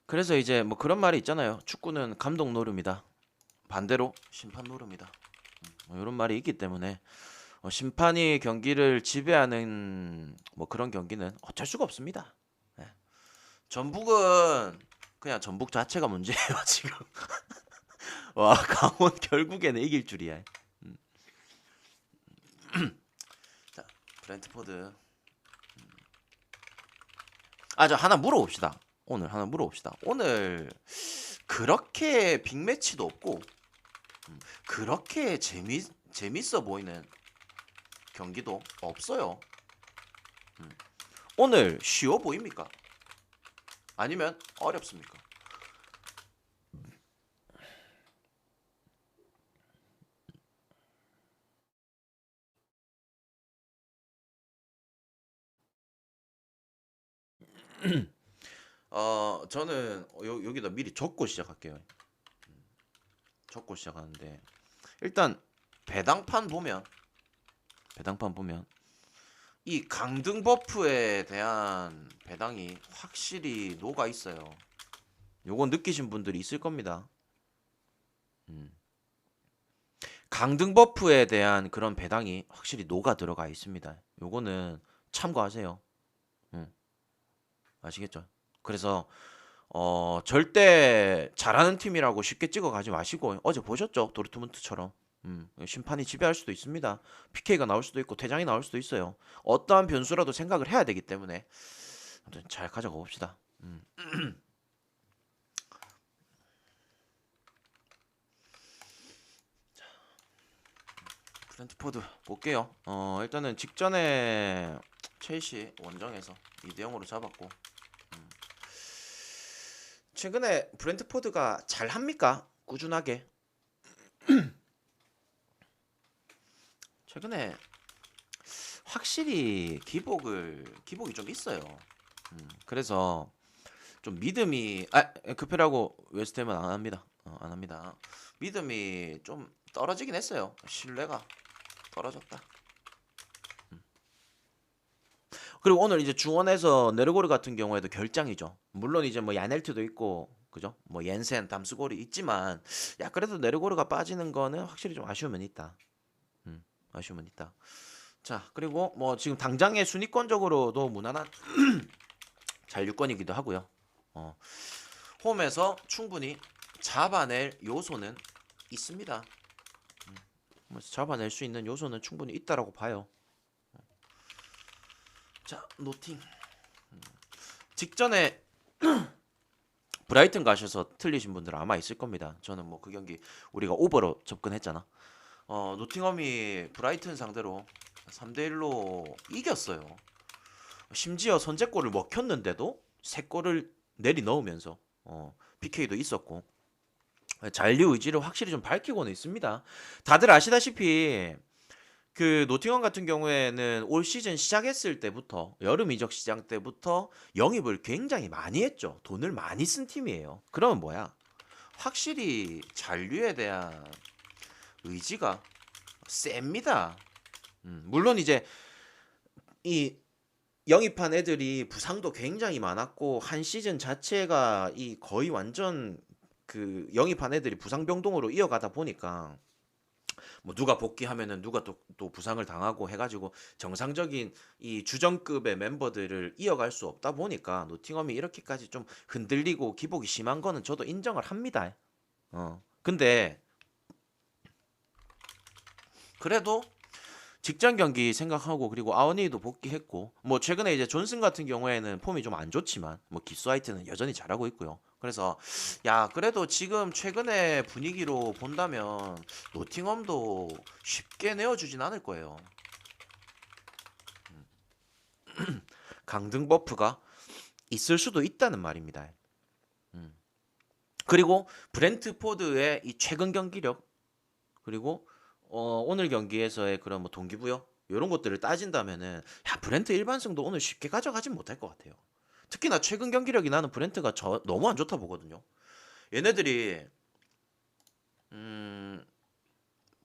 그래서 이제 뭐 그런 말이 있잖아요. 축구는 감독 노름이다. 반대로 심판 노름이다. 뭐 이런 말이 있기 때문에 심판이 경기를 지배하는 뭐 그런 경기는 어쩔 수가 없습니다. 예. 전북은 그냥 전북 자체가 문제예요 지금. 와 강원 결국에는 이길 줄이야. 음. 자 브랜트포드. 아 저 하나 물어봅시다. 오늘 하나 물어봅시다. 오늘 그렇게 빅매치도 없고 그렇게 재밌어 보이는 경기도 없어요. 음. 오늘 쉬워 보입니까? 아니면 어렵습니까? 저는 여기다 미리 적고 시작할게요. 적고 시작하는데 일단 배당판 보면 배당판 보면 이 강등 버프에 대한 배당이 확실히 녹아 있어요. 요건 느끼신 분들이 있을 겁니다. 음. 강등 버프에 대한 그런 배당이 확실히 녹아 들어가 있습니다. 요거는 참고하세요. 아시겠죠? 그래서 절대 잘하는 팀이라고 쉽게 찍어가지 마시고 어제 보셨죠? 도르트문트처럼 심판이 지배할 수도 있습니다. PK가 나올 수도 있고 퇴장이 나올 수도 있어요. 어떠한 변수라도 생각을 해야 되기 때문에 아무튼 잘 가져가 봅시다. 브랜트포드 볼게요. 일단은 직전에 첼시 원정에서 2대 0으로 잡았고 최근에 브랜트포드가 잘 합니까? 꾸준하게. 최근에 확실히 기복이 좀 있어요. 그래서 좀 믿음이 급해라고 웨스트햄은 안 합니다. 안 합니다. 믿음이 좀 떨어지긴 했어요. 신뢰가 떨어졌다. 그리고 오늘 이제 중원에서 네르고르 같은 경우에도 결장이죠. 물론 이제 뭐 야넬트도 있고 그죠? 뭐 옌센, 담스골이 있지만 야 그래도 네르고르가 빠지는 거는 확실히 좀 아쉬움은 있다. 아쉬움은 있다. 자 그리고 뭐 지금 당장의 순위권적으로도 무난한 잔류권이기도 하고요. 어, 홈에서 충분히 잡아낼 요소는 있습니다. 홈에서 잡아낼 수 있는 요소는 충분히 있다라고 봐요. 자 노팅 직전에 브라이튼 가셔서 틀리신 분들은 아마 있을 겁니다. 저는 뭐 그 경기 우리가 오버로 접근했잖아. 노팅엄이 브라이튼 상대로 3대1로 이겼어요. 심지어 선제골을 먹혔는데도 3골을 내리 넣으면서 PK도 있었고 잔류 의지를 확실히 좀 밝히고는 있습니다. 다들 아시다시피 그 노팅엄 같은 경우에는 올 시즌 시작했을 때부터 여름 이적 시장 때부터 영입을 굉장히 많이 했죠. 돈을 많이 쓴 팀이에요. 그러면 뭐야? 확실히 잔류에 대한 의지가 셉니다. 물론 이제 이 영입한 애들이 부상도 굉장히 많았고 한 시즌 자체가 이 거의 완전 그 영입한 애들이 부상 병동으로 이어가다 보니까 뭐 누가 복귀하면은 누가 또 부상을 당하고 해가지고 정상적인 이 주전급의 멤버들을 이어갈 수 없다 보니까 노팅엄이 이렇게까지 좀 흔들리고 기복이 심한 거는 저도 인정을 합니다. 근데 그래도 직전 경기 생각하고 그리고 아우니도 복귀했고 뭐 최근에 이제 존슨 같은 경우에는 폼이 좀 안 좋지만 뭐 기스 화이트는 여전히 잘하고 있고요. 그래서 야 그래도 지금 최근에 분위기로 본다면 노팅엄도 쉽게 내어주진 않을 거예요. 강등 버프가 있을 수도 있다는 말입니다. 그리고 브렌트포드의 이 최근 경기력 그리고 오늘 경기에서의 그런 뭐 동기부여 이런 것들을 따진다면은 야 브렌트 일반승도 오늘 쉽게 가져가진 못할 것 같아요. 특히나 최근 경기력이 나는 브렌트가 너무 안 좋다 보거든요. 얘네들이 음,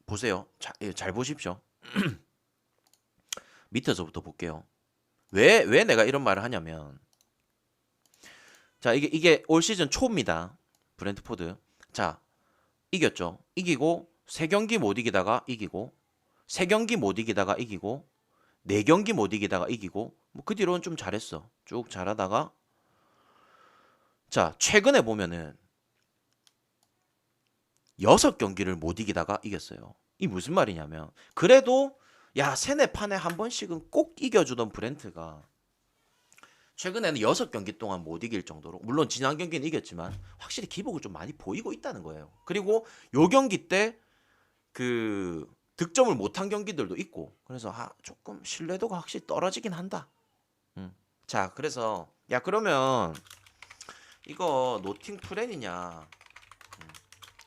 보세요. 잘 보십시오. 밑에서부터 볼게요. 왜 내가 이런 말을 하냐면 자, 이게 올 시즌 초입니다. 브랜트포드. 자, 이겼죠. 이기고 세 경기 못 이기다가 이기고 세 경기 못 이기다가 이기고 네 경기 못 이기다가 이기고 뭐 그 뒤로는 좀 잘했어. 쭉 잘하다가 자, 최근에 보면은 6경기를 못 이기다가 이겼어요. 이 무슨 말이냐면 그래도 야, 세네 판에 한 번씩은 꼭 이겨주던 브랜트가 최근에는 6경기 동안 못 이길 정도로 물론 지난 경기는 이겼지만 확실히 기복을 좀 많이 보이고 있다는 거예요. 그리고 요 경기 때 그 득점을 못한 경기들도 있고 그래서 조금 신뢰도가 확실히 떨어지긴 한다. 자, 그래서 야, 그러면 이거 노팅 프렌이냐?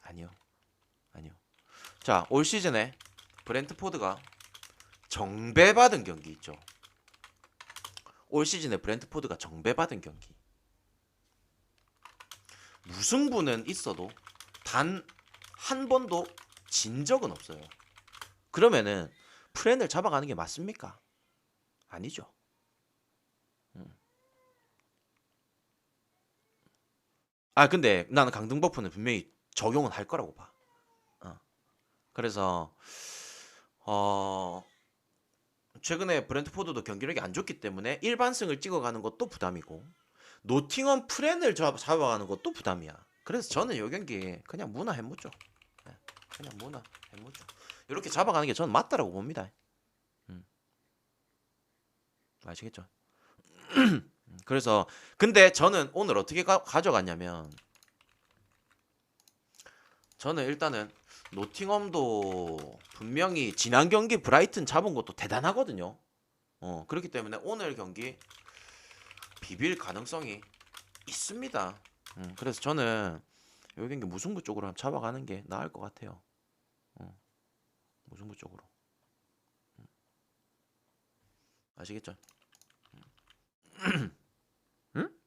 아니요. 아니요. 자, 올 시즌에 브랜트포드가 정배받은 경기 있죠. 올 시즌에 브랜트포드가 정배받은 경기. 무승부는 있어도 단 한 번도 진 적은 없어요. 그러면은 프렌을 잡아가는 게 맞습니까? 아니죠. 근데 나는 강등 버프는 분명히 적용은 할 거라고 봐. 그래서 최근에 브랜트포드도 경기력이 안 좋기 때문에 일반승을 찍어가는 것도 부담이고 노팅엄 프렌을 잡아가는 것도 부담이야. 그래서 저는 이 경기 그냥 무나 해무죠. 그냥 무나 해무죠. 이렇게 잡아가는 게 저는 맞다라고 봅니다. 아시겠죠? 그래서 근데 저는 오늘 어떻게 가져갔냐면 저는 일단은 노팅엄도 분명히 지난 경기 브라이튼 잡은 것도 대단하거든요. 그렇기 때문에 오늘 경기 비빌 가능성이 있습니다. 그래서 저는 이 경기 무승부 쪽으로 한번 잡아가는 게 나을 것 같아요. 무승부 쪽으로. 아시겠죠? 응?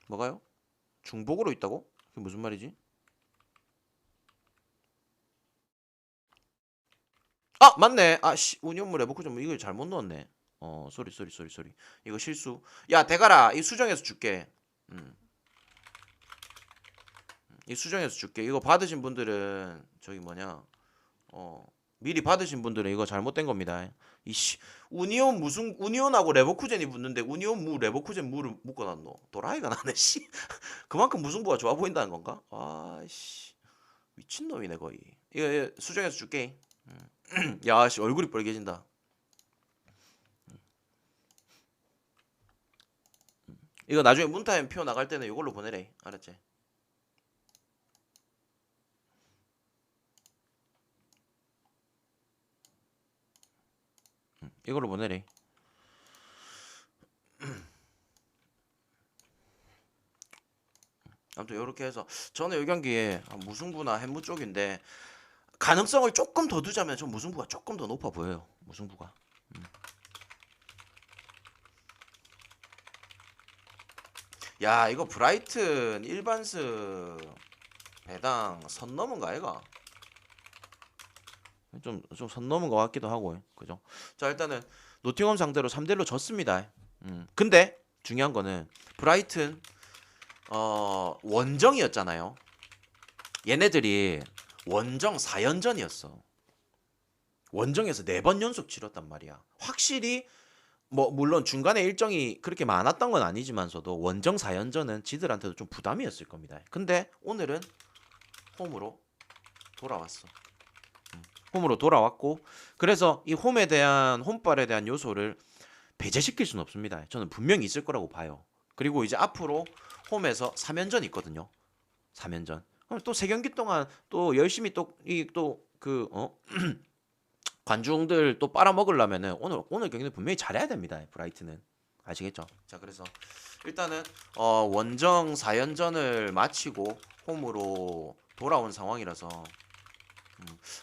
뭐가요? 중복으로 있다고? 그게 무슨 말이지? 맞네. 운이온물 레버쿠전 이걸 잘못 넣었네. 쏘리. 이거 실수. 야, 대가라. 이 수정해서 줄게. 이 수정해서 줄게. 이거 받으신 분들은 저기 뭐냐? 미리 받으신 분들은 이거 잘못된 겁니다. 이씨, 우니온하고 레버쿠젠이 붙는데 우니온 무 레버쿠젠 무를 묶어놨노. 도라이가 나네. 씨. 그만큼 무승부가 좋아 보인다는 건가? 아씨, 미친놈이네 거의. 이거 수정해서 줄게. 야, 씨, 얼굴이 빨개진다. 이거 나중에 문타임 표 나갈 때는 이걸로 보내래. 알았지? 이걸로 보내래. 아무튼 이렇게 해서 저는 이 경기에 무승부나 햄무 쪽인데 가능성을 조금 더 두자면 전 무승부가 조금 더 높아 보여요. 무승부가. 야, 이거 브라이튼 일반스 배당 선 넘은 거 아이가? 좀 선 넘은 것 같기도 하고, 그죠? 자, 일단은 노팅엄 상대로 3대1로 졌습니다. 근데 중요한 거는 브라이튼 원정이었잖아요. 얘네들이 원정 4연전이었어. 원정에서 4번 연속 치렀단 말이야. 확실히 뭐 물론 중간에 일정이 그렇게 많았던 건 아니지만서도 원정 4연전은 지들한테도 좀 부담이었을 겁니다. 근데 오늘은 홈으로 돌아왔어. 홈으로 돌아왔고 그래서 이 홈발에 대한 요소를 배제시킬 수는 없습니다. 저는 분명히 있을 거라고 봐요. 그리고 이제 앞으로 홈에서 3연전 있거든요. 3연전. 그럼 또 3경기 동안 또 열심히 관중들 또 빨아먹으려면은 오늘 경기는 분명히 잘해야 됩니다. 브라이트는. 아시겠죠? 자, 그래서 일단은 원정 4연전을 마치고 홈으로 돌아온 상황이라서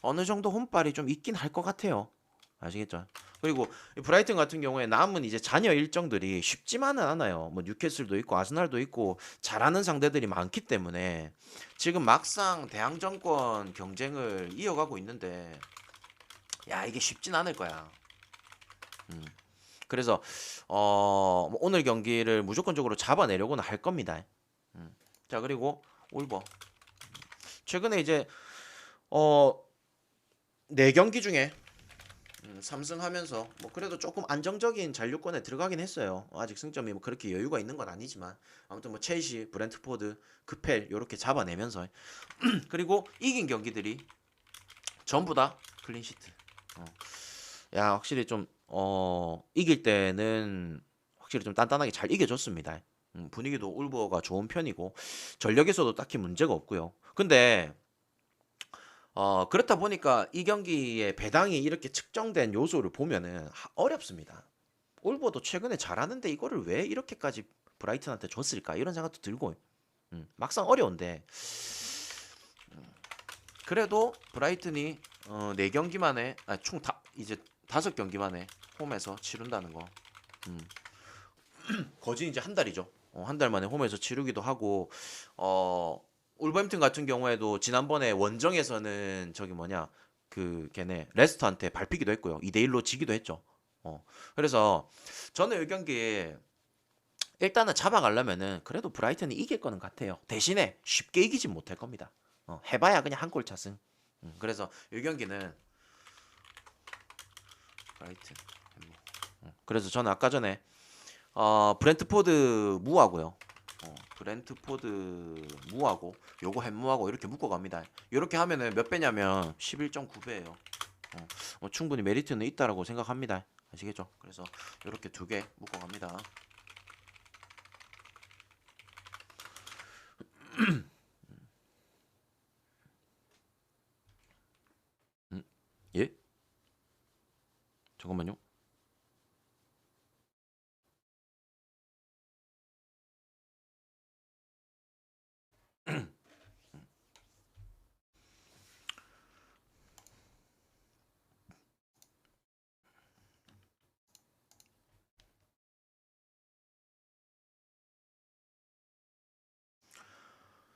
어느 정도 홈발이 좀 있긴 할 것 같아요. 아시겠죠? 그리고 이 브라이튼 같은 경우에 남은 이제 잔여 일정들이 쉽지만은 않아요. 뭐 뉴캐슬도 있고 아스날도 있고 잘하는 상대들이 많기 때문에 지금 막상 대항전권 경쟁을 이어가고 있는데 야, 이게 쉽진 않을 거야. 그래서 뭐 오늘 경기를 무조건적으로 잡아내려고는 할 겁니다. 자, 그리고 울버 최근에 이제 어 4경기 중에 3승하면서 뭐 그래도 조금 안정적인 잔류권에 들어가긴 했어요. 아직 승점이 뭐 그렇게 여유가 있는 건 아니지만 아무튼 뭐 첼시, 브렌트포드, 크펠 요렇게 잡아내면서 그리고 이긴 경기들이 전부 다 클린시트. 어. 야, 확실히 좀 이길 때는 확실히 좀 단단하게 잘 이겨줬습니다. 분위기도 울버가 좋은 편이고 전력에서도 딱히 문제가 없고요. 근데 그렇다 보니까 이 경기에 배당이 이렇게 측정된 요소를 보면은 어렵습니다. 울버도 최근에 잘하는데 이거를 왜 이렇게까지 브라이튼한테 줬을까 이런 생각도 들고 막상 어려운데 그래도 브라이튼이 4경기 만에 총 이제 5경기 만에 홈에서 치른다는 거 거진 이제 한 달이죠. 한 달 만에 홈에서 치르기도 하고 어 울버햄튼 같은 경우에도 지난번에 원정에서는 저기 뭐냐 그 걔네 레스터한테 밟히기도 했고요. 2대1로 지기도 했죠. 그래서 저는 이 경기에 일단은 잡아가려면은 그래도 브라이튼이 이길 거는 같아요. 대신에 쉽게 이기진 못할 겁니다. 해봐야 그냥 한 골 차승. 그래서 이 경기는 브라이튼. 그래서 저는 아까 전에 브렌트포드 무하고요. 브렌트포드 무하고 요거 햄무하고 이렇게 묶어갑니다. 이렇게 하면은 몇 배냐면 11.9배예요. 충분히 메리트는 있다라고 생각합니다. 아시겠죠? 그래서 이렇게 2개 묶어갑니다. 음, 예? 잠깐만요.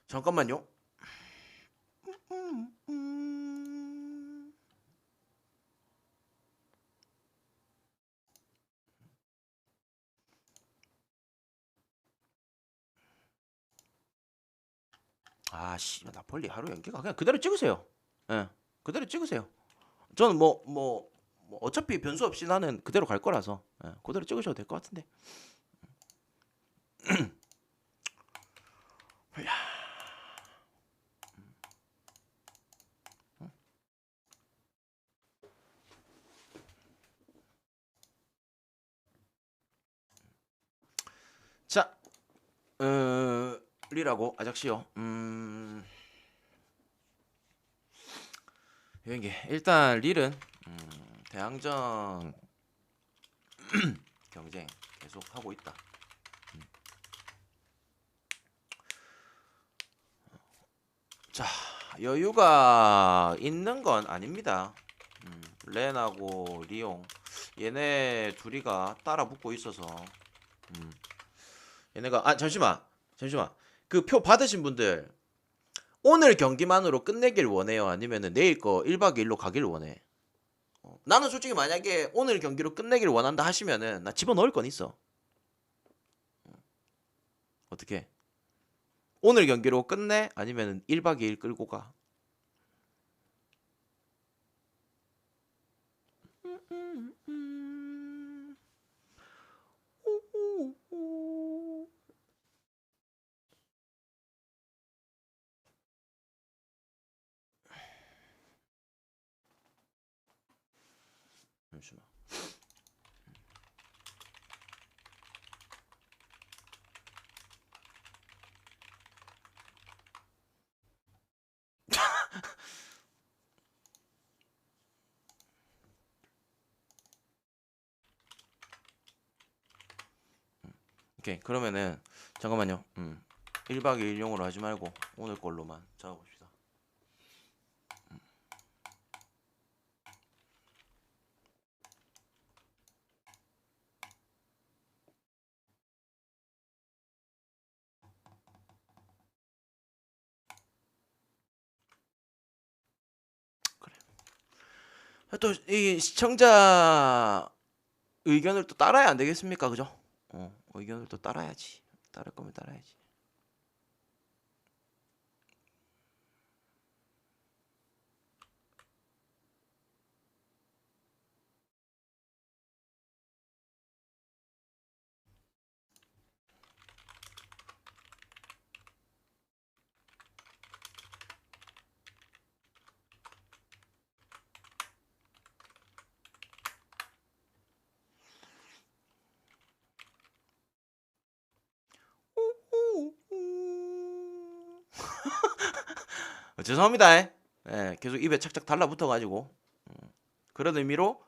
잠깐만요. 아씨, 나폴리 하루 연기가 그냥 그대로 찍으세요. 예, 그대로 찍으세요. 저는 뭐 어차피 변수 없이 나는 그대로 갈 거라서 그대로 찍으셔도 될 것 같은데. 자, 리라고 아작시요. 여기 일단 릴은 대항전 경쟁 계속 하고 있다. 자, 여유가 있는 건 아닙니다. 렌하고 리옹 얘네 둘이가 따라 붙고 있어서 얘네가 잠시만 그 표 받으신 분들 오늘 경기만으로 끝내길 원해요? 아니면은 내일 거 1박 2일로 가길 원해? 나는 솔직히 만약에 오늘 경기로 끝내길 원한다 하시면은 나 집어넣을 건 있어. 어떻게? 오늘 경기로 끝내? 아니면은 1박 2일 끌고 가? 잠시만. 오케이. 그러면은 잠깐만요. 1박 2일용으로 하지 말고 오늘 걸로만 잡아봅시다. 그래. 또 이 시청자 의견을 또 따라야 안 되겠습니까? 그죠? 의견을 또 따라야지. 따를 거면 따라야지. 죄송합니다. 예, 계속 입에 착착 달라붙어가지고 그런 의미로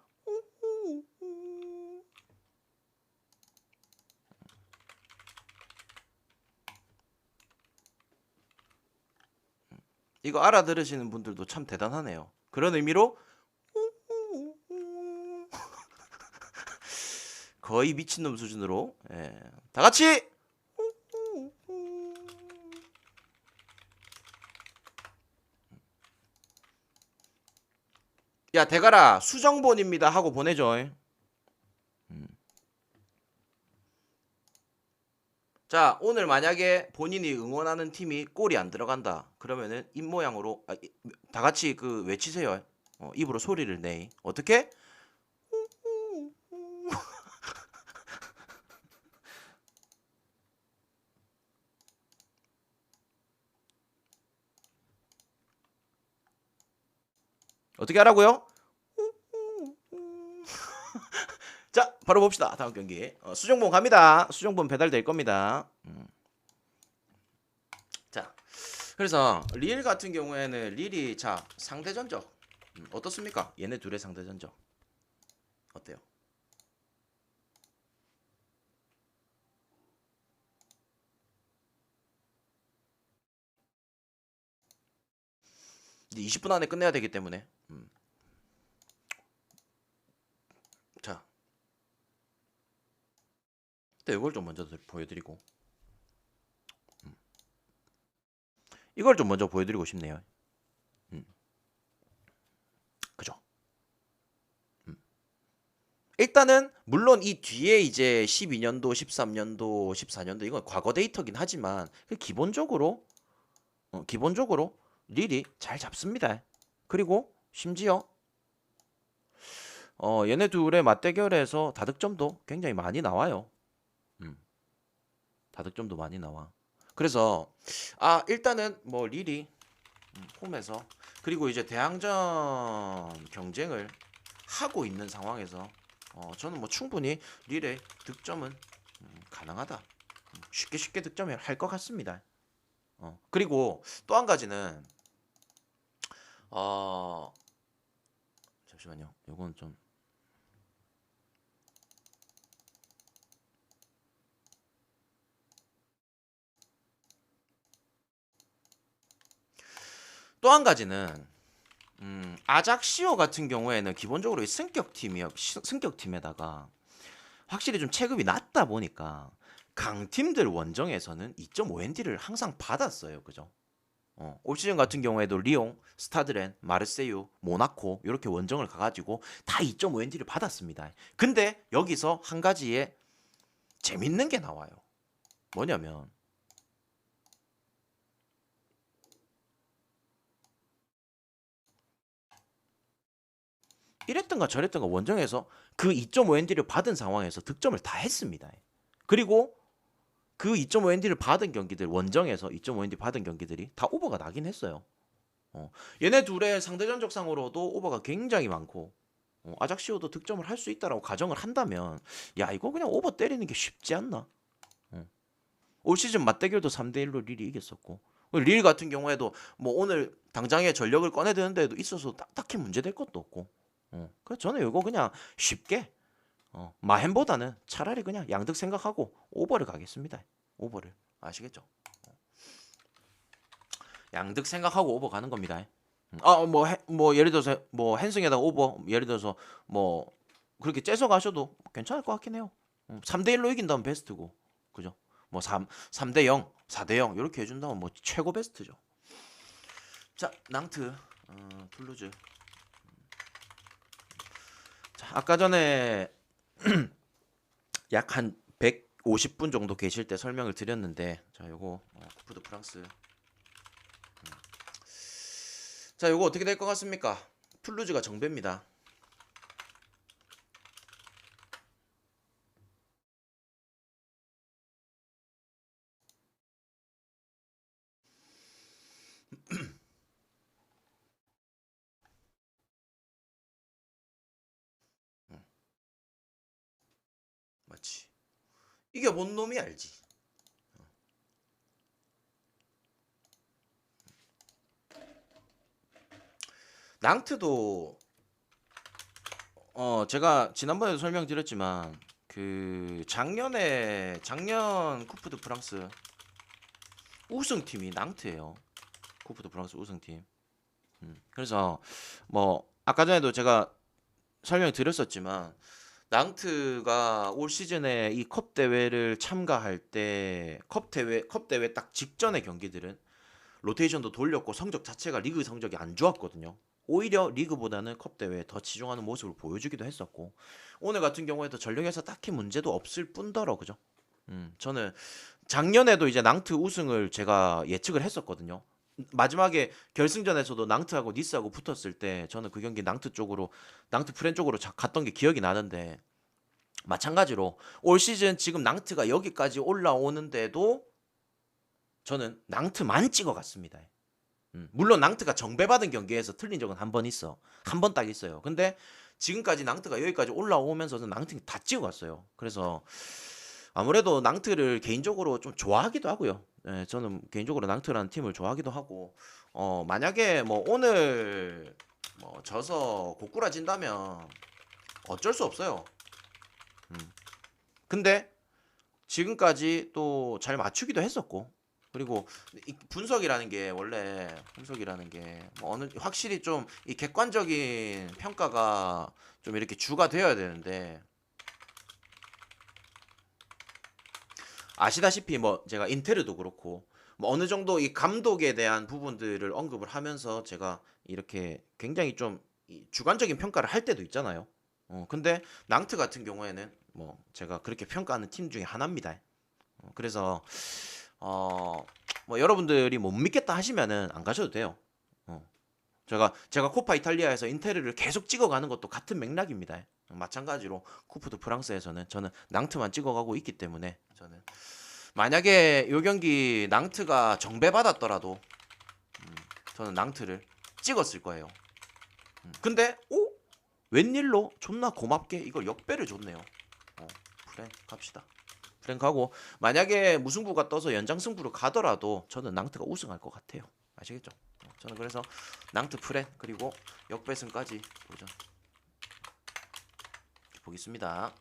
이거 알아들으시는 분들도 참 대단하네요. 그런 의미로 거의 미친놈 수준으로 다 같이 야 대가라 수정본입니다 하고 보내줘. 자 오늘 만약에 본인이 응원하는 팀이 골이 안 들어간다 그러면은 입모양으로 다 같이 그 외치세요. 입으로 소리를 내. 어떻게? 어떻게 하라고요? 자 바로 봅시다. 다음 경기 수정본 갑니다. 수정본 배달될 겁니다. 자 그래서 릴 같은 경우에는 릴이 자 상대 전적 어떻습니까? 얘네 둘의 상대 전적 어때요? 이제 20분 안에 끝내야 되기 때문에 자 일단 이걸 좀 먼저 보여드리고 이걸 좀 먼저 보여드리고 싶네요. 그죠? 일단은 물론 이 뒤에 이제 12년도, 13년도, 14년도 이건 과거 데이터긴 하지만 기본적으로 릴이 잘 잡습니다. 그리고 심지어 얘네 둘의 맞대결에서 다득점도 굉장히 많이 나와요. 다득점도 많이 나와. 그래서 일단은 뭐 릴이 홈에서 그리고 이제 대항전 경쟁을 하고 있는 상황에서 저는 뭐 충분히 릴의 득점은 가능하다. 쉽게 득점을 할 것 같습니다. 그리고 또 한 가지는 잠시만요. 요건 좀 또 한 가지는 아작시오 같은 경우에는 기본적으로 승격팀에다가 확실히 좀 체급이 낮다 보니까 강팀들 원정에서는 2.5ND를 항상 받았어요. 그죠? 올 시즌 같은 경우에도 리옹, 스타드렌, 마르세유, 모나코 이렇게 원정을 가가지고 다 2.5ND를 받았습니다. 근데 여기서 한 가지의 재밌는 게 나와요. 뭐냐면 이랬던가 저랬던가 원정에서 그 2.5ND를 받은 상황에서 득점을 다 했습니다. 그리고 그 2.5ND를 받은 경기들 원정에서 2.5ND 받은 경기들이 다 오버가 나긴 했어요. 얘네 둘의 상대 전적상으로도 오버가 굉장히 많고 아작시오도 득점을 할 수 있다라고 가정을 한다면 야 이거 그냥 오버 때리는 게 쉽지 않나? 올 시즌 맞대결도 3대1로 릴이 이겼었고 릴 같은 경우에도 뭐 오늘 당장에 전력을 꺼내드는 데도 있어서 딱히 문제될 것도 없고 그래서 저는 이거 그냥 쉽게 마햄보다는 차라리 그냥 양득 생각하고 오버를 가겠습니다. 오버를 아시겠죠? 양득 생각하고 오버 가는 겁니다. 뭐 예를 들어서 뭐 핸승에다가 오버 예를 들어서 뭐 그렇게 째서 가셔도 괜찮을 것 같긴 해요. 3대1로 이긴다면 베스트고 그죠? 뭐 3대0, 4대0 이렇게 해준다면 뭐 최고 베스트죠. 자 낭트 툴루즈 자 아까 전에 약 한 150분 정도 계실 때 설명을 드렸는데, 자, 요거 쿠프드 프랑스. 자, 요거 어떻게 될 것 같습니까? 툴루즈가 정배입니다. 맞지? 이게 뭔 놈이 알지? 낭트도 제가 지난번에도 설명드렸지만 그 작년 쿠프드 프랑스 우승팀이 낭트예요. 쿠프드 프랑스 우승팀. 그래서 뭐 아까 전에도 제가 설명드렸었지만 낭트가 올 시즌에 이 컵 대회를 참가할 때 컵 대회 딱 직전의 경기들은 로테이션도 돌렸고 성적 자체가 리그 성적이 안 좋았거든요. 오히려 리그보다는 컵 대회에 더 치중하는 모습을 보여주기도 했었고 오늘 같은 경우에도 전력에서 딱히 문제도 없을 뿐더러 그죠? 저는 작년에도 이제 낭트 우승을 제가 예측을 했었거든요. 마지막에 결승전에서도 낭트하고 니스하고 붙었을 때 저는 그 경기 낭트 프렌 쪽으로 갔던 게 기억이 나는데 마찬가지로 올 시즌 지금 낭트가 여기까지 올라오는데도 저는 낭트만 찍어갔습니다. 물론 낭트가 정배받은 경기에서 틀린 적은 한 번 있어. 한 번 딱 있어요. 근데 지금까지 낭트가 여기까지 올라오면서는 낭트 다 찍어갔어요. 그래서 아무래도 낭트를 개인적으로 좀 좋아하기도 하고요. 예, 저는 개인적으로 낭트라는 팀을 좋아하기도 하고 만약에 뭐 오늘 뭐 져서 고꾸라진다면 어쩔 수 없어요. 근데 지금까지 또 잘 맞추기도 했었고 그리고 이 분석이라는 게 원래 분석이라는 게뭐 어느 확실히 좀 이 객관적인 평가가 좀 이렇게 주가 되어야 되는데 아시다시피 뭐 제가 인테르도 그렇고 뭐 어느 정도 이 감독에 대한 부분들을 언급을 하면서 제가 이렇게 굉장히 좀 주관적인 평가를 할 때도 있잖아요. 근데 낭트 같은 경우에는 뭐 제가 그렇게 평가하는 팀 중에 하나입니다. 그래서 어, 뭐 여러분들이 못 믿겠다 하시면은 안 가셔도 돼요. 어, 제가 코파 이탈리아에서 인테르를 계속 찍어가는 것도 같은 맥락입니다. 마찬가지로 쿠프드 프랑스에서는 저는 낭트만 찍어가고 있기 때문에 저는 만약에 요 경기 낭트가 정배받았더라도 저는 낭트를 찍었을 거예요. 근데 웬일로 존나 고맙게 이걸 역배를 줬네요. 그래 갑시다. 프랭크하고 만약에 무승부가 떠서 연장 승부로 가더라도 저는 낭트가 우승할 것 같아요. 아시겠죠? 저는 그래서 낭트 프렌 그리고 역배승까지 도전 보겠습니다.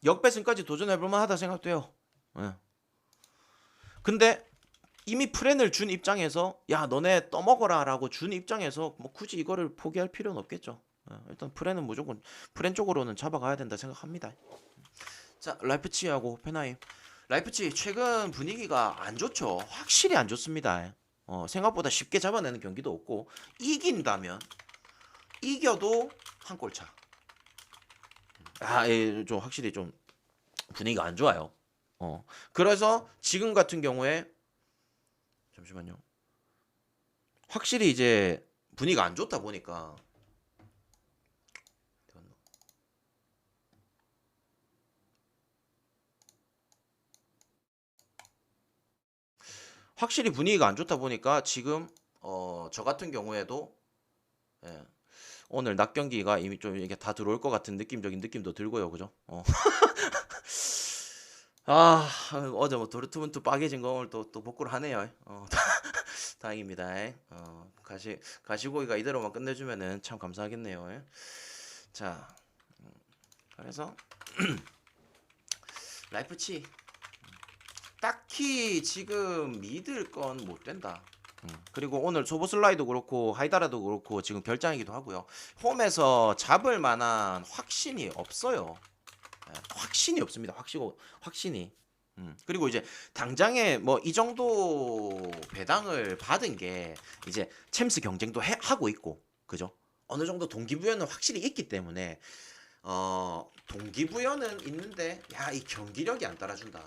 역배승까지 도전해볼만 하다 생각돼요. 예. 근데 이미 프렌을 준 입장에서 야 너네 떠먹어라 라고 준 입장에서 뭐 굳이 이거를 포기할 필요는 없겠죠. 일단 프렌은 무조건 프렌 쪽으로는 잡아가야 된다 생각합니다. 자 라이프치히하고 호펜하임. 라이프치히 최근 분위기가 안 좋죠. 확실히 안 좋습니다. 생각보다 쉽게 잡아내는 경기도 없고 이긴다면 이겨도 한 골 차. 좀 확실히 좀 분위기가 안 좋아요. 그래서 지금 같은 경우에 잠시만요. 확실히 이제 분위기가 안 좋다 보니까 확실히 분위기가 안 좋다 보니까 지금 저 같은 경우에도 예, 오늘 낮 경기가 이미 좀 이게 다 들어올 것 같은 느낌적인 느낌도 들고요, 그죠? 아 어제 뭐 도르트문트 빠개진 거 오늘 또 복구를 하네요. 다행입니다. 가시고기가 이대로만 끝내주면은 참 감사하겠네요. 자, 그래서 라이프치 딱히 지금 믿을 건 못 된다. 그리고 오늘 소보슬라이도 그렇고 하이다라도 그렇고 지금 결장이기도 하고요. 홈에서 잡을 만한 확신이 없어요. 확신이 없습니다. 확신이. 그리고 이제 당장에 뭐 이 정도 배당을 받은 게 이제 챔스 경쟁도 하고 있고 그죠? 어느 정도 동기부여는 확실히 있기 때문에 동기부여는 있는데 야, 이 경기력이 안 따라준다.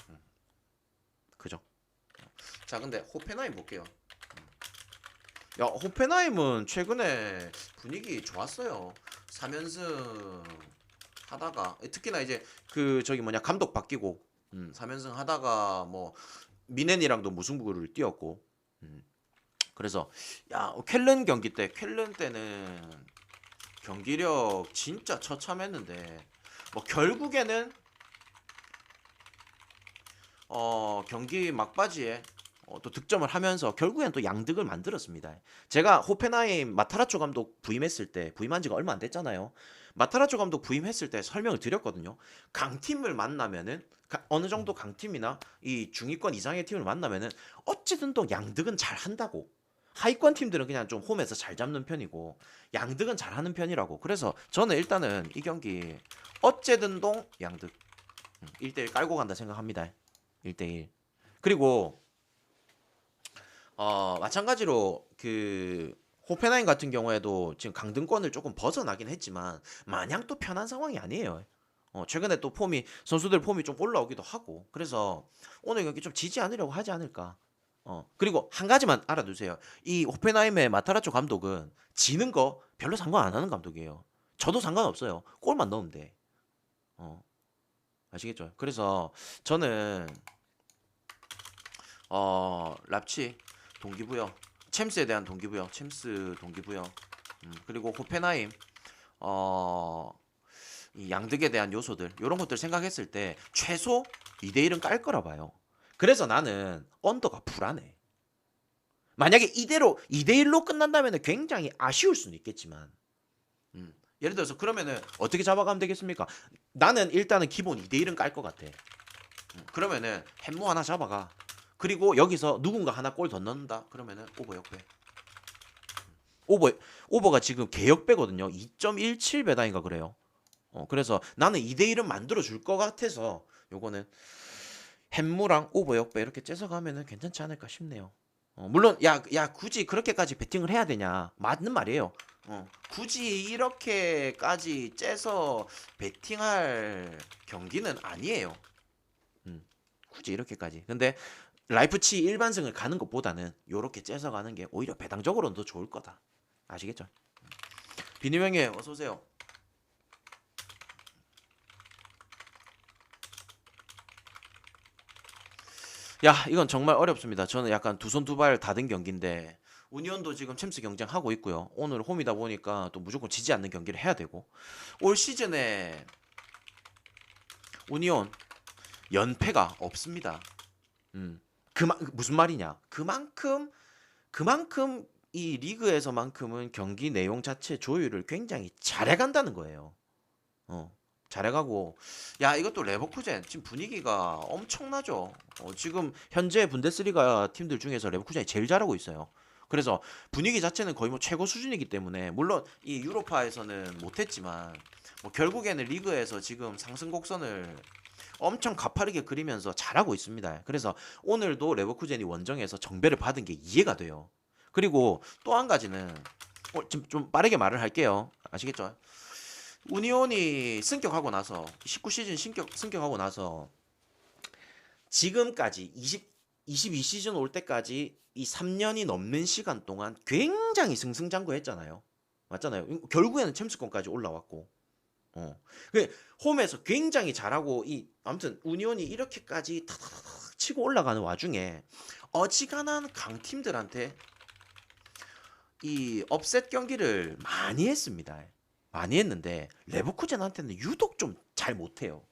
음, 그죠? 자, 근데 호펜하임 볼게요. 야, 호펜하임은 최근에 분위기 좋았어요. 3연승 하다가 특히나 이제 그 저기 뭐냐 감독 바뀌고 3연승 하다가 뭐 미넨이랑도 무승부를 뛰었고 그래서 야, 쾰른 때는 경기력 진짜 처참했는데 뭐 결국에는 경기 막바지에 또 득점을 하면서 결국엔 또 양득을 만들었습니다. 제가 호펜하임 마타라초 감독 부임한 지가 얼마 안 됐잖아요. 마타라초 감독 부임했을 때 설명을 드렸거든요. 강팀을 만나면은 어느 정도 강팀이나 이 중위권 이상의 팀을 만나면은 어찌든 또 양득은 잘 한다고. 하위권 팀들은 그냥 좀 홈에서 잘 잡는 편이고 양득은 잘 하는 편이라고. 그래서 저는 일단은 이 경기 어째든 동 양득 1대1 깔고 간다 생각합니다. 1대1. 그리고 마찬가지로 그 호펜하임 같은 경우에도 지금 강등권을 조금 벗어나긴 했지만 마냥 또 편한 상황이 아니에요. 최근에 또 선수들 폼이 좀 올라오기도 하고 그래서 오늘 경기 좀 지지 않으려고 하지 않을까. 그리고 한 가지만 알아두세요. 이 호펜하임의 마타라초 감독은 지는 거 별로 상관 안 하는 감독이에요. 저도 상관없어요. 골만 넣으면 돼. 어, 아시겠죠? 그래서 저는 랍치 동기부여, 챔스에 대한 동기부여, 챔스 동기부여, 그리고 호펜하임 이 양득에 대한 요소들 이런 것들 생각했을 때 최소 2대1은 깔 거라 봐요. 그래서 나는 언더가 불안해. 만약에 이대로 2대1로 끝난다면 굉장히 아쉬울 수는 있겠지만 예를 들어서 그러면은 어떻게 잡아가면 되겠습니까? 나는 일단은 기본 2대1은 깔 것 같아. 그러면은 햄무 하나 잡아가. 그리고 여기서 누군가 하나 골 더 넣는다. 그러면은 오버 역배. 오버 오버가 지금 개역배거든요. 2.17배다인가 그래요. 그래서 나는 2대1은 만들어 줄 것 같아서 요거는 햄무랑 오버 역배 이렇게 째서 가면은 괜찮지 않을까 싶네요. 물론 야 굳이 그렇게까지 베팅을 해야 되냐? 맞는 말이에요. 굳이 이렇게까지 째서 베팅할 경기는 아니에요. 굳이 이렇게까지. 근데 라이프치 일반승을 가는 것보다는 요렇게 째서 가는 게 오히려 배당적으로는 더 좋을 거다. 아시겠죠? 비님 형님 어서 오세요. 야, 이건 정말 어렵습니다. 저는 약간 두 손 두 발 다 든 경기인데 운ion도 지금 챔스 경쟁하고 있고요. 오늘 홈이다 보니까 또 무조건 지지 않는 경기를 해야 되고 올 시즌에 운이온 연패가 없습니다. 무슨 말이냐? 그만큼 이 리그에서만큼은 경기 내용 자체 조율을 굉장히 잘해간다는 거예요. 어, 잘해가고 야, 이것도 레버쿠젠 지금 분위기가 엄청나죠. 지금 현재 분데스리가 팀들 중에서 레버쿠젠이 제일 잘하고 있어요. 그래서 분위기 자체는 거의 뭐 최고 수준이기 때문에 물론 이 유로파에서는 못했지만 뭐 결국에는 리그에서 지금 상승 곡선을 엄청 가파르게 그리면서 잘하고 있습니다. 그래서 오늘도 레버쿠젠이 원정에서 정배를 받은 게 이해가 돼요. 그리고 또 한 가지는 좀 빠르게 말을 할게요. 아시겠죠? 우니온이 승격하고 나서 19시즌 승격하고 나서 지금까지 22시즌 올 때까지 이 3년이 넘는 시간 동안 굉장히 승승장구했잖아요. 맞잖아요. 결국에는 챔스권까지 올라왔고. 그 홈에서 굉장히 잘하고 아무튼 우니온이 이렇게까지 탁탁탁 치고 올라가는 와중에 어지간한 강팀들한테 이 업셋 경기를 많이 했습니다. 많이 했는데 레버쿠젠한테는 유독 좀 잘 못해요.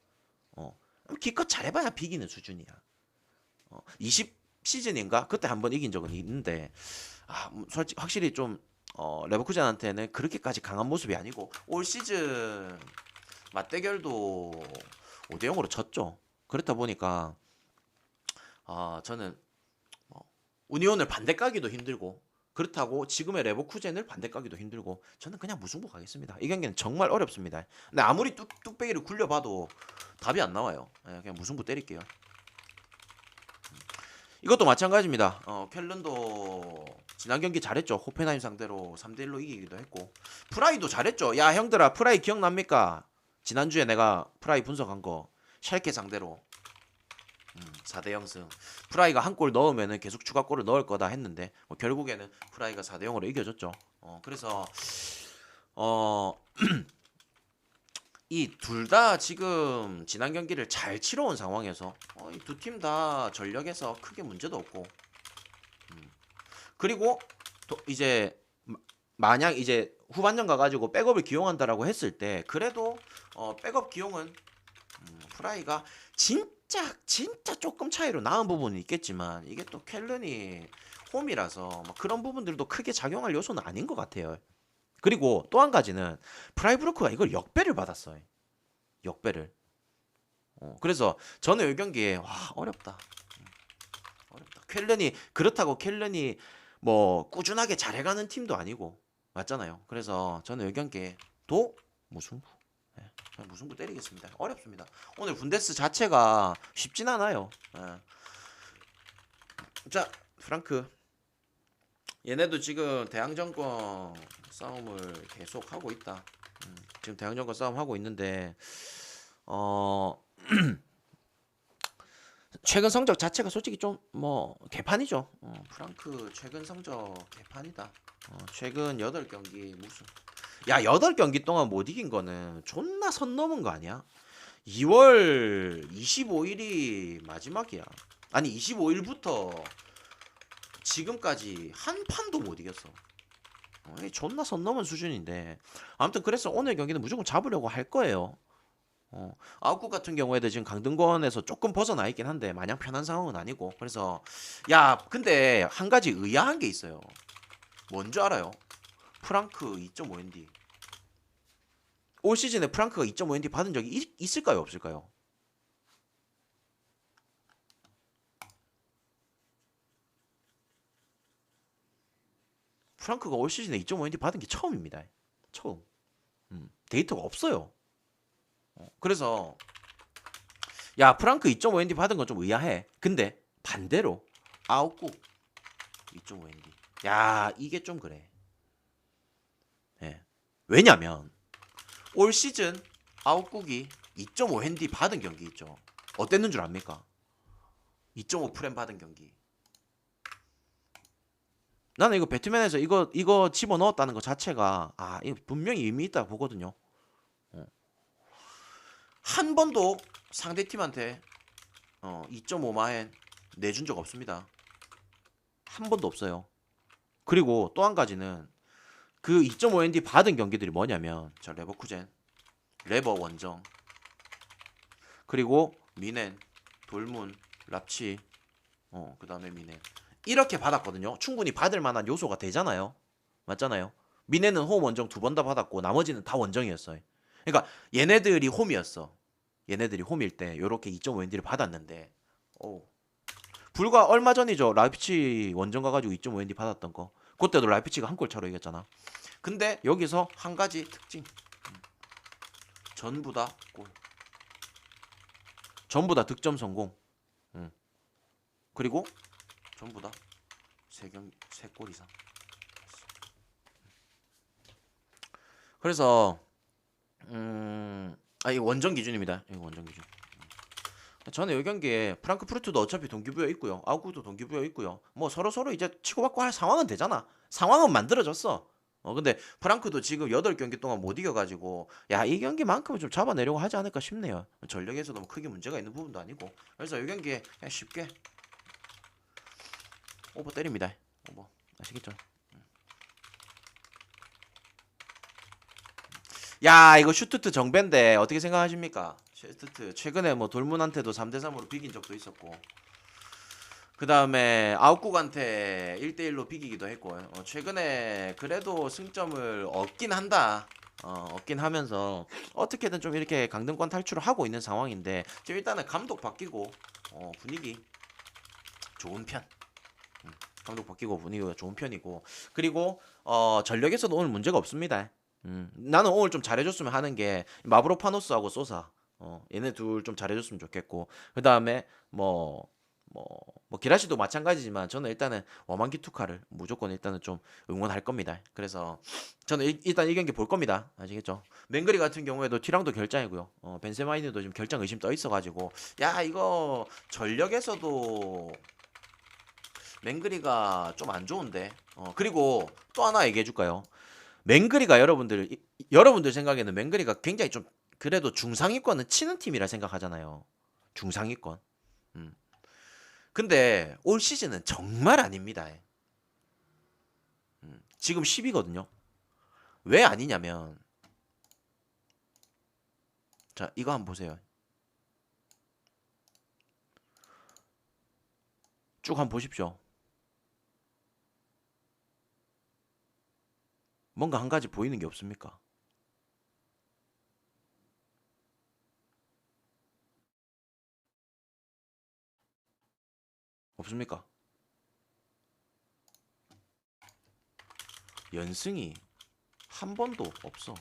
기껏 잘해봐야 비기는 수준이야. 20 시즌인가 그때 한번 이긴 적은 있는데 솔직히 확실히 좀 레버쿠젠한테는 그렇게까지 강한 모습이 아니고 올 시즌 맞대결도 5대0으로 졌죠. 그렇다 보니까 저는 우니온을 반대 까기도 힘들고 그렇다고 지금의 레버쿠젠을 반대 까기도 힘들고 저는 그냥 무승부 가겠습니다. 이 경기는 정말 어렵습니다. 근데 아무리 뚝배기를 굴려봐도 답이 안 나와요. 그냥 무승부 때릴게요. 이것도 마찬가지입니다. 켈른도 지난 경기 잘했죠. 호펜하임 상대로 3대1로 이기기도 했고 프라이도 잘했죠. 야 형들아 프라이 기억납니까? 지난주에 내가 프라이 분석한 거 샬케 상대로 4대 0승. 프라이가 한 골 넣으면은 계속 추가골을 넣을 거다 했는데 뭐 결국에는 프라이가 4대 0으로 이겨줬죠. 그래서 이 둘 다 지금 지난 경기를 잘 치러온 상황에서 이 두 팀 다 전력에서 크게 문제도 없고 그리고 이제 만약 이제 후반전 가가지고 백업을 기용한다라고 했을 때 그래도 백업 기용은 프라이가 진짜 조금 차이로 나은 부분은 있겠지만 이게 또 켈른이 홈이라서 막 그런 부분들도 크게 작용할 요소는 아닌 것 같아요. 그리고 또 한 가지는 프라이부르크가 이걸 역배를 받았어요. 역배를. 그래서 저는 이 경기에 와 어렵다. 어렵다. 켈른이 그렇다고 켈른이 뭐 꾸준하게 잘해가는 팀도 아니고 맞잖아요. 그래서 저는 이 경기에 도 무승부. 예, 그냥 무승부 때리겠습니다. 어렵습니다. 오늘 분데스 자체가 쉽진 않아요. 예. 자 프랑크 얘네도 지금 대항정권 싸움을 계속 하고 있다. 지금 대항정권 싸움 하고 있는데 최근 성적 자체가 솔직히 좀 뭐 개판이죠. 프랑크 최근 성적 개판이다. 최근 8경기 무슨 야 8경기 동안 못 이긴 거는 존나 선 넘은 거 아니야? 2월 25일이 마지막이야. 아니 25일부터 지금까지 한 판도 못 이겼어. 이게 존나 선 넘은 수준인데 아무튼 그래서 오늘 경기는 무조건 잡으려고 할 거예요. 아웃국 같은 경우에도 지금 강등권에서 조금 벗어나 있긴 한데 마냥 편한 상황은 아니고 그래서 야 근데 한 가지 의아한 게 있어요. 뭔지 알아요? 프랑크 2.5ND 올 시즌에 프랑크가 2.5ND 받은 적이 있을까요 없을까요? 프랑크가 올 시즌에 2.5ND 받은 게 처음입니다. 처음. 데이터가 없어요. 그래서 야 프랑크 2.5ND 받은 건 좀 의아해. 근데 반대로 아웃국 2.5ND 야 이게 좀 그래. 예. 왜냐면 올 시즌 아웃국이 2.5핸디 받은 경기 있죠. 어땠는 줄 압니까? 2.5 프렘 받은 경기. 나는 이거 배트맨에서 이거 집어 넣었다는 것 자체가 이거 분명히 의미 있다 보거든요. 한 번도 상대 팀한테 2.5마엔 내준 적 없습니다. 한 번도 없어요. 그리고 또 한 가지는 그 2.5ND 받은 경기들이 뭐냐면 자 레버쿠젠, 레버 원정, 그리고 미넨, 돌문, 랍치, 그 다음에 미넨 이렇게 받았거든요. 충분히 받을 만한 요소가 되잖아요. 맞잖아요. 미넨은 홈 원정 2번 다 받았고 나머지는 다 원정이었어요. 그러니까 얘네들이 홈이었어. 얘네들이 홈일 때 요렇게 2.5ND를 받았는데 불과 얼마 전이죠. 라이프치 원정 가가지고 2.5ND 받았던 거. 그때도 라이프치가 한 골 차로 이겼잖아. 근데 여기서 한 가지 특징. 전부 다 골. 전부 다 득점 성공. 그리고 전부 다 3골 이상. 그래서 이거 원정 기준입니다. 이거 원정 기준. 저는 이 경기에 프랑크푸르트도 어차피 동기부여 있고요. 아웃국도 동기부여 있고요. 뭐 서로 이제 치고받고 할 상황은 되잖아. 상황은 만들어졌어. 근데 프랑크도 지금 8경기 동안 못 이겨가지고 야 이 경기만큼은 좀 잡아내려고 하지 않을까 싶네요. 전력에서도 뭐 크게 문제가 있는 부분도 아니고 그래서 이 경기에 그냥 쉽게 오버 때립니다. 오버 아시겠죠? 야 이거 슈투트 정배인데 어떻게 생각하십니까? 슈투트 최근에 뭐 돌문한테도 3대3으로 비긴 적도 있었고 그 다음에 아웃국한테 1대1로 비기기도 했고 최근에 그래도 승점을 얻긴 한다. 얻긴 하면서 어떻게든 좀 이렇게 강등권 탈출을 하고 있는 상황인데 지금 일단은 감독 바뀌고 분위기 좋은 편. 감독 바뀌고 분위기가 좋은 편이고 그리고 전력에서도 오늘 문제가 없습니다. 나는 오늘 좀 잘해줬으면 하는 게 마브로파노스하고 소사 얘네 둘 좀 잘해줬으면 좋겠고 그 다음에 뭐 뭐 기라시도 마찬가지지만 저는 일단은 워만기 투카를 무조건 일단은 좀 응원할 겁니다. 그래서 저는 일단 이 경기 볼 겁니다. 아시겠죠? 맹그리 같은 경우에도 티랑도 결장이고요. 벤세마이누도 지금 결장 의심 떠 있어가지고 야 이거 전력에서도 맹그리가 좀 안 좋은데. 그리고 또 하나 얘기해 줄까요? 맹그리가 여러분들 생각에는 맹그리가 굉장히 좀 그래도 중상위권은 치는 팀이라 생각하잖아요. 중상위권. 음. 근데 올 시즌은 정말 아닙니다. 지금 10위거든요. 왜 아니냐면 자 이거 한번 보세요. 쭉 한번 보십시오. 뭔가 한 가지 보이는 게 없습니까? 없습니까? 연승이 한 번도 없어.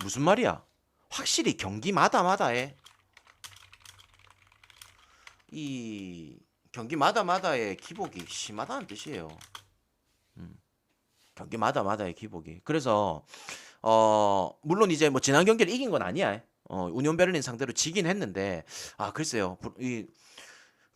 무슨 말이야? 확실히 경기마다마다의 이 경기마다마다의 기복이 심하다는 뜻이에요. 음, 경기마다마다의 기복이. 그래서 물론 이제 뭐 지난 경기를 이긴 건 아니야. 우니온 베를린 상대로 지긴 했는데 글쎄요. 이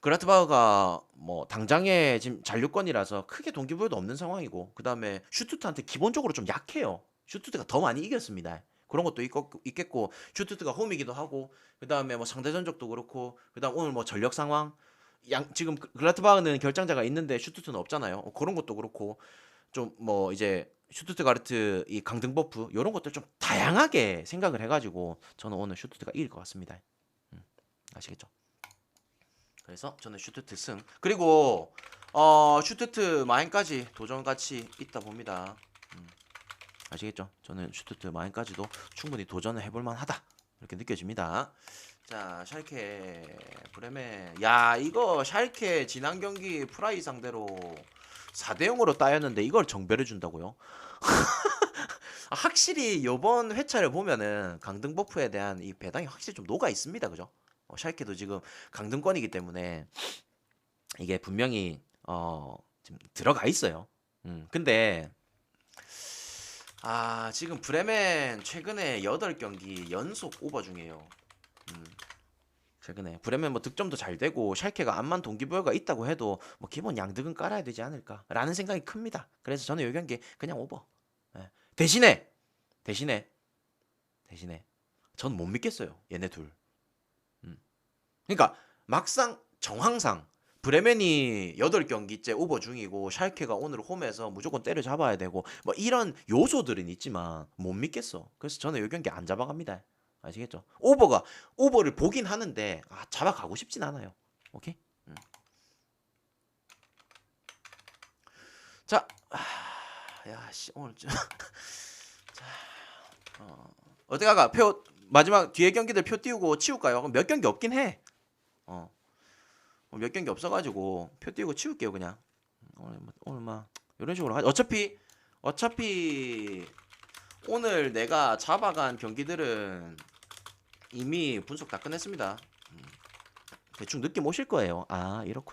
그라트바흐가 뭐 당장에 지금 잔류권이라서 크게 동기부여도 없는 상황이고 그다음에 슈투트한테 기본적으로 좀 약해요. 슈투트가 더 많이 이겼습니다. 그런 것도 있겠고 슈투트가 홈이기도 하고 그다음에 뭐 상대 전적도 그렇고 그다음 오늘 뭐 전력 상황 지금 글라트바흐는 결장자가 있는데 슈투트는 없잖아요. 그런 것도 그렇고 좀 뭐 이제 슈투트가르트 이 강등 버프 이런 것들 좀 다양하게 생각을 해가지고 저는 오늘 슈투트가 이길 것 같습니다. 아시겠죠? 그래서 저는 슈투트 승. 그리고 슈투트 마인까지 도전 가치 있다 봅니다. 아시겠죠? 저는 슈투트 마인까지도 충분히 도전을 해볼 만하다. 이렇게 느껴집니다. 자, 샬케 브레멘. 야, 이거 샬케 지난 경기 프라이 상대로 4대 0으로 따였는데 이걸 정배를 준다고요? 확실히 요번 회차를 보면은 강등 버프에 대한 이 배당이 확실히 좀 녹아 있습니다. 그죠? 샬케도 지금 강등권이기 때문에 이게 분명히 지금 들어가 있어요. 근데 지금 브레멘 최근에 8경기 연속 오버 중이에요. 최근에 브레멘 뭐 득점도 잘 되고 샬케가 암만 동기부여가 있다고 해도 뭐 기본 양득은 깔아야 되지 않을까라는 생각이 큽니다. 그래서 저는 이 경기 그냥 오버. 예. 대신에 전 못 믿겠어요. 얘네 둘. 그러니까 막상 정황상 브레멘이 8경기째 오버 중이고 샬케가 오늘 홈에서 무조건 때려잡아야 되고 뭐 이런 요소들은 있지만 못 믿겠어. 그래서 저는 이 경기 안 잡아갑니다. 아시겠죠? 오버를 보긴 하는데 잡아가고 싶진 않아요. 오케이? 자, 야씨 오늘 자, 어떻게 할까? 마지막 뒤에 경기들 표 띄우고 치울까요? 그럼 몇 경기 없긴 해. 몇 경기 없어가지고 표 띄우고 치울게요 그냥. 오늘 막 이런 식으로 하죠. 어차피 오늘 내가 잡아간 경기들은 이미 분석 다 끝냈습니다. 대충 느낌 오실 거예요. 이렇구나.